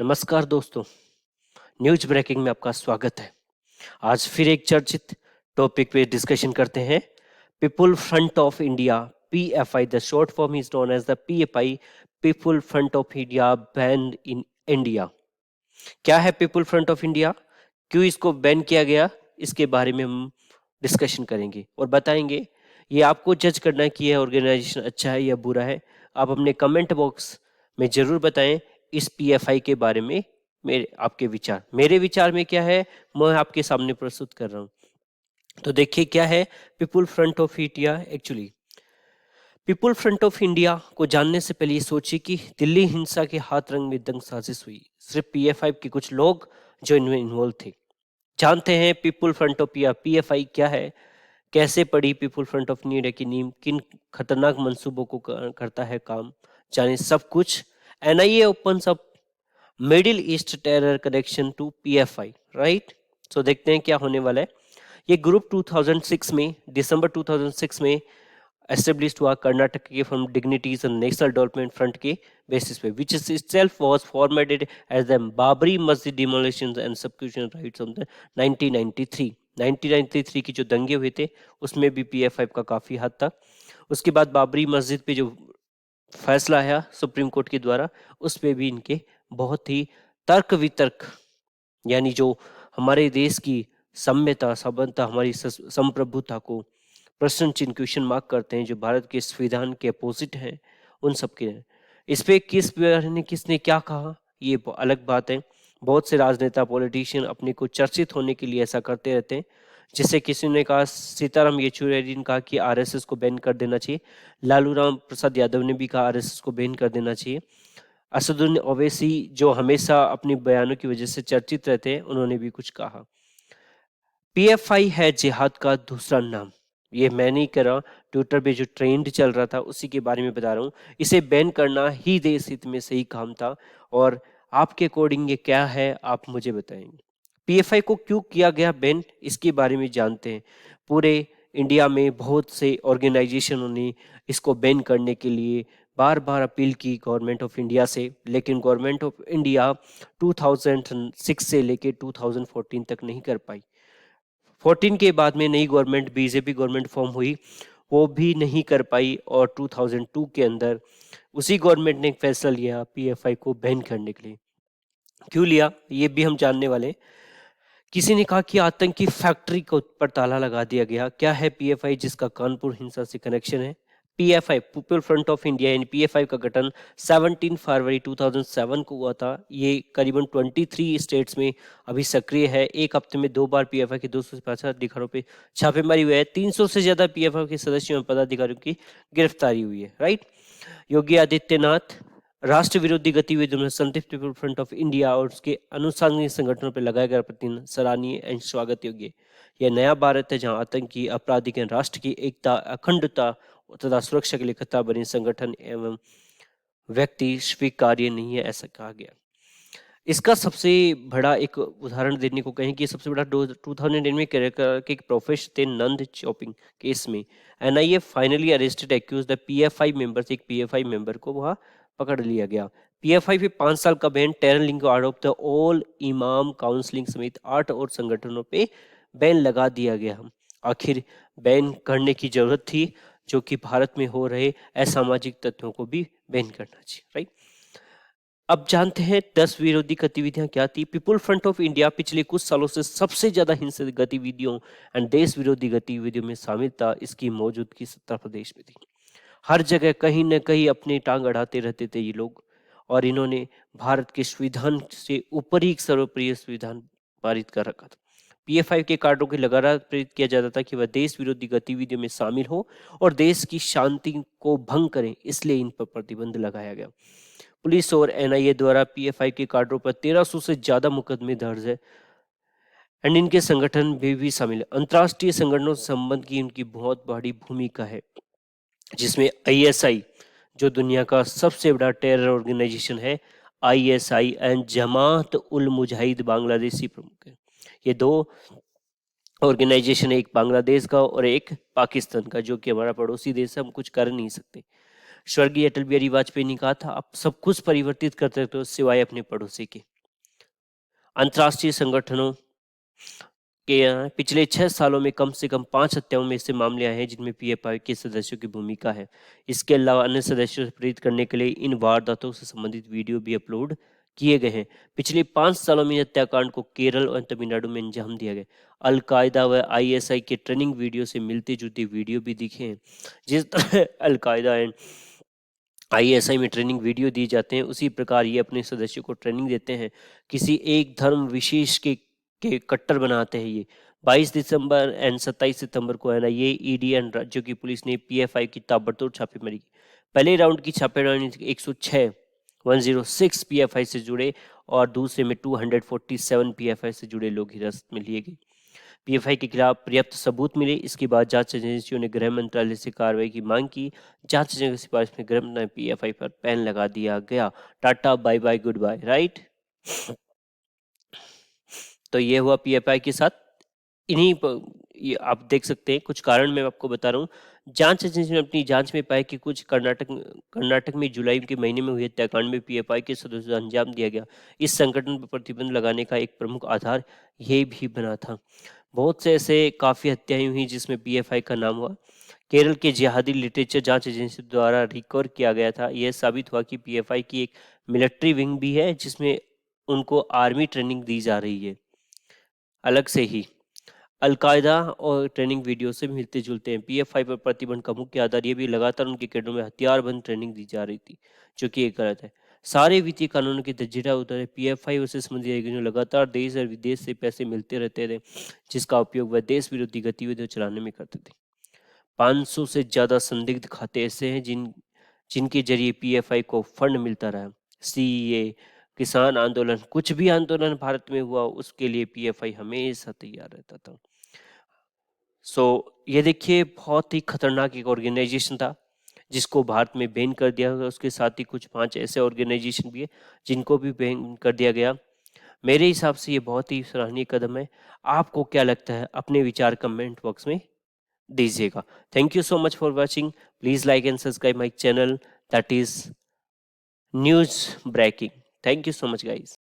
नमस्कार दोस्तों, news breaking में आपका स्वागत है। आज फिर एक चर्चित टॉपिक पे डिस्कशन करते हैं। People front of India PFI, the short form is known as the PFI, people front of India ban in India. क्या है पीपुल फ्रंट ऑफ इंडिया, क्यों इसको बैन किया गया, इसके बारे में हम डिस्कशन करेंगे और बताएंगे। ये आपको जज करना है कि यह ऑर्गेनाइजेशन अच्छा है या बुरा है। आप अपने कमेंट बॉक्स में जरूर बताएं इस पीएफआई के बारे में मेरे विचार में क्या है, मैं आपके सामने प्रस्तुत कर रहा हूं। तो देखिए क्या है people front of India. Actually people front of India को जानने से पहले ये सोचिए कि दिल्ली हिंसा के हाथ रंग में दंग साजिश हुई सिर्फ पीएफआई के कुछ लोग जो इनमें इन्वॉल्व थे। जानते हैं people front of India PFI क्या है, कैसे पड़ी पीपुल फ्रंट ऑफ इंडिया की नींव, किन खतरनाक मंसूबों को करता है काम, जाने सब कुछ। NIA opens up Middle East terror connection to PFI, right. So देखते हैं क्या होने वाला है। ये ग्रुप 2006 में, दिसंबर 2006 में एस्टेब्लिश हुआ कर्नाटक के from dignities and national development front के बेसिस पे, which is itself was formatted as the Babri मस्जिद demolitions and substitution rights of the 1993 1993 की जो दंगे हुए थे उसमें भी पीएफआई का काफी हद था। उसके बाद बाबरी मस्जिद पे जो फैसला आया सुप्रीम कोर्ट के द्वारा, उस पे भी इनके बहुत ही तर्क वितर्क, यानी जो हमारे देश की सम्यता संबंधता, हमारी संप्रभुता को प्रश्न चिन्ह क्वेश्चन मार्क करते हैं, जो भारत के संविधान के अपोजिट हैं, उन सब के। इस पे किसने क्या कहा ये अलग बात है। बहुत से राजनेता पॉलिटिशियन अपने को चर्चित होने के लिए ऐसा करते रहते हैं। जिसे किसी ने कहा, सीताराम येचुरी ने कहा कि आरएसएस को बैन कर देना चाहिए। लालू राम प्रसाद यादव ने भी कहा आरएसएस को बैन कर देना चाहिए। असदुद्दीन ओवैसी जो हमेशा अपने बयानों की वजह से चर्चित रहते हैं, उन्होंने भी कुछ कहा। पीएफआई है जिहाद का दूसरा नाम। ये मैं नहीं कर रहा, ट्विटर पे जो ट्रेंड चल रहा था उसी के बारे में बता रहा हूँ। इसे बैन करना ही देश हित में सही काम था। और आपके अकॉर्डिंग ये क्या है, आप मुझे बताएंगे। पीएफआई को क्यों किया गया बैन, इसके बारे में जानते हैं। पूरे इंडिया में बहुत से ऑर्गेनाइजेशनों ने इसको बैन करने के लिए बार बार अपील की गवर्नमेंट ऑफ इंडिया से, लेकिन गवर्नमेंट ऑफ इंडिया 2006 से लेके 2014 तक नहीं कर पाई। 14 के बाद में नई गवर्नमेंट, बीजेपी गवर्नमेंट फॉर्म हुई, वो भी नहीं कर पाई। और 2002 के अंदर उसी गवर्नमेंट ने एक फैसला लिया पीएफआई को बैन करने के लिए। क्यों लिया ये भी हम जानने वाले। किसी ने कहा कि आतंकी फैक्ट्री को पर ताला लगा दिया गया। क्या है पीएफआई, जिसका कानपुर हिंसा से कनेक्शन है। PFI people front of India यानी पीएफआई का गठन 17 फरवरी 2007 को हुआ था। ये करीबन 23 स्टेट्स में अभी सक्रिय है। एक हफ्ते में 2 बार पीएफआई के 200 से 500 अधिकारियों पे छापेमारी हुई है। 300 से ज्यादा पीएफआई के सदस्यों और पदाधिकारियों की गिरफ्तारी हुई है, राइट। योगी आदित्यनाथ राष्ट्र विरोधी गतिविधियों में संतुष्ट पीपल फ्रंट ऑफ इंडिया और उसके अनुसांगिक संगठनों पर लगाया गया प्रतिबंध सराहनीय एवं स्वागत योग्य है। यह नया भारत है जहां आतंकी आपराधिक राष्ट्र की एकता, अखंडता तथा सुरक्षा के लिए खतरा बने संगठन एवं व्यक्ति स्वीकार्य नहीं है, ऐसा कहा गया। इसका सबसे बड़ा एक उदाहरण देने को कहें कि सबसे बड़ा 2009 में के प्रोफेसर थे नंद चॉपिंग केस में NIA finally arrested accused the PFI members. एक पीएफआई मेंबर को वहां पकड़ लिया गया। पीएफआई पे 5 साल का बैन, टेरर लिंक आरोप द ऑल इमाम काउंसलिंग समेत 8 और संगठनों पे बैन लगा दिया गया। आखिर बैन करने की जरूरत थी, जो कि भारत में हो रहे असामाजिक तत्वों को भी बैन करना चाहिए, राइट। अब जानते हैं 10 विरोधी गतिविधियां क्या थी। पीपुल फ्रंट ऑफ इंडिया पिछले कुछ सालों से सबसे ज्यादा हिंसक गतिविधियों एंड देश विरोधी गतिविधियों में शामिल था। इसकी मौजूदगी उत्तर प्रदेश में थी। हर जगह कहीं न कहीं अपनी टांग अड़ाते रहते थे ये लोग, और इन्होंने भारत के संविधान से ऊपर ही सर्वप्रिय संविधान पारित कर रखा था। पीएफआई के कार्डों को लगातार प्रेरित किया जाता था कि वह देश विरोधी गतिविधियों में शामिल हो और देश की शांति को भंग करें, इसलिए इन पर प्रतिबंध लगाया गया। पुलिस और एनआईए द्वारा पीएफआई के कार्डों पर 1300 से ज्यादा मुकदमे दर्ज है एंड इनके संगठन भी शामिल है। अंतर्राष्ट्रीय संगठनों से संबंध की इनकी बहुत बड़ी भूमिका है, जिसमें आईएसआई जो दुनिया का सबसे बड़ा टेरर ऑर्गेनाइजेशन है, आईएसआई एंड जमात उल मुजाहिद बांग्लादेशी प्रमुख है। ये 2 ऑर्गेनाइजेशन है, एक बांग्लादेश का और एक पाकिस्तान का, जो कि हमारा पड़ोसी देश है, हम कुछ कर नहीं सकते। स्वर्गीय अटल बिहारी वाजपेयी ने कहा था, आप सब कुछ परिवर्तित कर सकते हो सिवाय अपने पड़ोसी के। अंतर्राष्ट्रीय संगठनों के पिछले 6 सालों में कम से कम 5 हत्याओं में ऐसे मामले आए हैं जिनमें पीएफआई के सदस्यों की भूमिका है। इसके अलावा अन्य सदस्यों से प्रेरित करने के लिए इन वारदातों से संबंधित वीडियो भी अपलोड किए गए हैं। पिछले 5 सालों में हत्याकांड को केरल और तमिलनाडु में अंजाम दिया गया। अलकायदा व आईएसआई के ट्रेनिंग वीडियो से मिलते जुलते वीडियो भी दिखे हैं। जिस तरह अलकायदा एंड आईएसआई में ट्रेनिंग वीडियो दिए जाते हैं, उसी प्रकार ये अपने सदस्यों को ट्रेनिंग देते हैं। किसी एक धर्म विशेष के कट्टर बनाते हैं ये। 22 दिसंबर एंड 27 सितंबर को एनआईए, ईडी एंड राज्यों की पुलिस ने पीएफआई की ताबड़तोड़ छापेमारी की। पहले राउंड की छापेमारी 106 पीएफआई से जुड़े और दूसरे में 247 पीएफआई से जुड़े लोग हिरासत में लिए गए। पीएफआई के खिलाफ पर्याप्त सबूत मिले। इसके बाद जांच एजेंसियों ने गृह मंत्रालय से कार्रवाई की मांग की। जांच एजेंसी की सिफारिश में गृह मंत्रालय पीएफआई पर बैन लगा दिया गया। Tata bye bye goodbye, right. तो ये हुआ पीएफआई के साथ। ये आप देख सकते हैं, कुछ कारण मैं आपको बता रहा हूँ। जांच एजेंसी ने अपनी जांच में पाया कि कुछ कर्नाटक में जुलाई के महीने में हुए हत्याकांड में पीएफआई के सदस्यों को अंजाम दिया गया। इस संगठन पर प्रतिबंध लगाने का एक प्रमुख आधार ये भी बना था। बहुत से ऐसे काफ़ी हत्याएं हुई जिसमें पीएफआई का नाम हुआ। केरल के जिहादी लिटरेचर जांच एजेंसी द्वारा रिकवर किया गया था। यह साबित हुआ कि पीएफआई की एक मिलिट्री विंग भी है जिसमें उनको आर्मी ट्रेनिंग दी जा रही है अलग से ही। अलकायदा और ट्रेनिंग वीडियो से मिलते जुलते हैं। पीएफआई पर प्रतिबंध का मुख्य आधार ये भी लगातार उनके कैडरों में हथियारबंद ट्रेनिंग दी जा रही थी, जो कि एक गलत है। सारे वित्तीय कानूनों के जजिरा उतरे। पीएफआई से संबंधित एजेंसियों लगातार देश और विदेश से पैसे मिलते रहते थे, जिसका उपयोग वह देश विरोधी गतिविधियों चलाने में करते थे। 500 से ज्यादा संदिग्ध खाते ऐसे हैं जिनके जरिए पीएफआई को फंड मिलता रहा। सीए, किसान आंदोलन, कुछ भी आंदोलन भारत में हुआ उसके लिए पीएफआई हमेशा तैयार रहता था। ये देखिए, बहुत ही खतरनाक एक ऑर्गेनाइजेशन था जिसको भारत में बैन कर दिया गया। उसके साथ ही कुछ 5 ऐसे ऑर्गेनाइजेशन भी है जिनको भी बैन कर दिया गया। मेरे हिसाब से ये बहुत ही सराहनीय कदम है। आपको क्या लगता है? अपने विचार कमेंट बॉक्स में दीजिएगा। Thank you so much for watching. Please like and subscribe my channel, that is news breaking. Thank you so much guys.